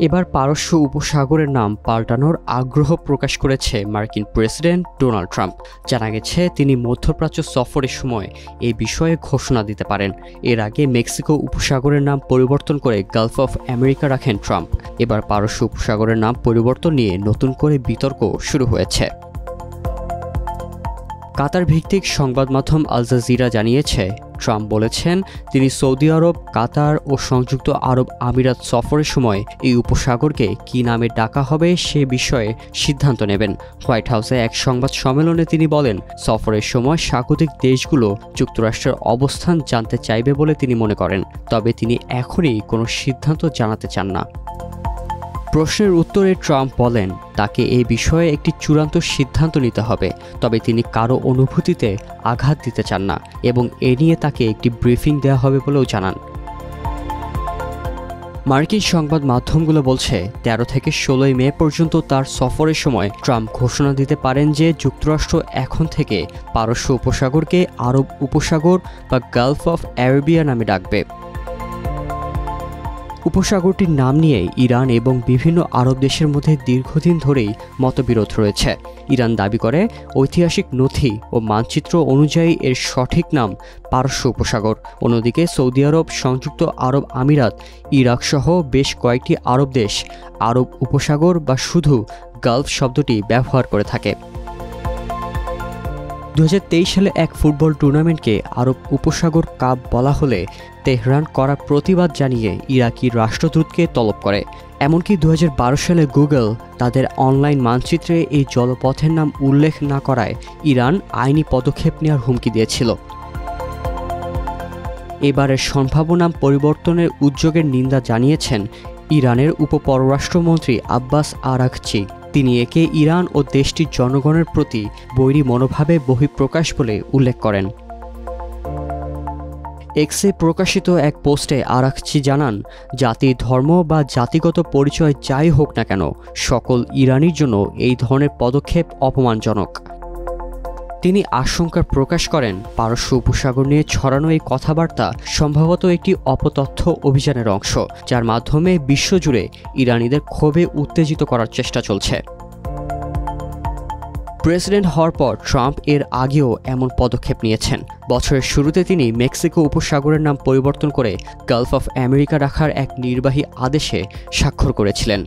এবার পারস্য উপসাগরের নাম পাল্টানোর আগ্রহ প্রকাশ করেছে মার্কিন প্রেসিডেন্ট ডোনাল্ড ট্রাম্প। জানা গেছে তিনি মধ্যপ্রাচ্য সফরের সময় এই বিষয়ে ঘোষণা দিতে পারেন। এর আগে মেক্সিকো উপসাগরের নাম পরিবর্তন করে গালফ অফ আমেরিকা রাখেন ট্রাম্প। এবার পারস্য উপসাগরের নাম পরিবর্তন নিয়ে নতুন করে বিতর্ক শুরু হয়েছে। কাতার ভিত্তিক সংবাদ মাধ্যম আল জাজিরা জানিয়েছে, ট্রাম্প বলেছেন তিনি সৌদি আরব, কাতার ও সংযুক্ত আরব আমিরাত সফরের সময় এই উপসাগরকে কী নামে ডাকা হবে সে বিষয়ে সিদ্ধান্ত নেবেন। হোয়াইট হাউসে এক সংবাদ সম্মেলনে তিনি বলেন, সফরের সময় স্বাগতিক দেশগুলো যুক্তরাষ্ট্রের অবস্থান জানতে চাইবে বলে তিনি মনে করেন, তবে তিনি এখনই কোনো সিদ্ধান্ত জানাতে চান না। প্রশ্নের উত্তরে ট্রাম্প বলেন তাকে এই বিষয়ে একটি চূড়ান্ত সিদ্ধান্ত নিতে হবে, তবে তিনি কারো অনুভূতিতে আঘাত দিতে চান না এবং এ নিয়ে তাকে একটি ব্রিফিং দেওয়া হবে বলেও জানান। মার্কিন সংবাদ মাধ্যমগুলো বলছে 13 থেকে 16 মে পর্যন্ত তার সফরের সময় ট্রাম্প ঘোষণা দিতে পারেন যে যুক্তরাষ্ট্র এখন থেকে পারস্য উপসাগরকে আরব উপসাগর বা গালফ অফ আরেবিয়া নামে ডাকবে। উপসাগরটির নাম নিয়ে ইরান এবং বিভিন্ন আরব দেশের মধ্যে দীর্ঘদিন ধরেই মতবিরোধ রয়েছে। ইরান দাবি করে ঐতিহাসিক নথি ও মানচিত্র অনুযায়ী এর সঠিক নাম পারস্য উপসাগর। অন্যদিকে সৌদি আরব, সংযুক্ত আরব আমিরাত, ইরাক সহ বেশ কয়েকটি আরব দেশ আরব উপসাগর বা শুধু গালফ শব্দটি ব্যবহার করে থাকে। 2023 সালে এক ফুটবল টুর্নামেন্টকে আরব উপসাগর কাপ বলা হলে তেহরান করা প্রতিবাদ জানিয়ে ইরাকি রাষ্ট্রদূতকে তলব করে। এমনকি 2012 সালে গুগল তাদের অনলাইন মানচিত্রে এই জলপথের নাম উল্লেখ না করায় ইরান আইনি পদক্ষেপ নেওয়ার হুমকি দিয়েছিল। এবারের সম্ভাব্য নাম পরিবর্তনের উদ্যোগের নিন্দা জানিয়েছেন ইরানের উপপররাষ্ট্রমন্ত্রী আব্বাস আরাঘচি। তিনি একে ইরান ও দেশটির জনগণের প্রতি বৈরী মনোভাবে বহিঃপ্রকাশ বলে উল্লেখ করেন। এক্সে প্রকাশিত এক পোস্টে আরাঘচি জানান, জাতি, ধর্ম বা জাতিগত পরিচয় যাই হোক না কেন, সকল ইরানির জন্য এই ধরনের পদক্ষেপ অপমানজনক। তিনি আশঙ্কা প্রকাশ করেন পারস্য উপসাগর নিয়ে ছড়ানো এই কথাবার্তা সম্ভবত একটি অপতথ্য অভিযানের অংশ, যার মাধ্যমে বিশ্বজুড়ে ইরানিদের ক্ষোভে উত্তেজিত করার চেষ্টা চলছে। প্রেসিডেন্ট হওয়ার পর ট্রাম্প এর আগেও এমন পদক্ষেপ নিয়েছেন। বছরের শুরুতে তিনি মেক্সিকো উপসাগরের নাম পরিবর্তন করে গালফ অফ আমেরিকা রাখার এক নির্বাহী আদেশে স্বাক্ষর করেছিলেন।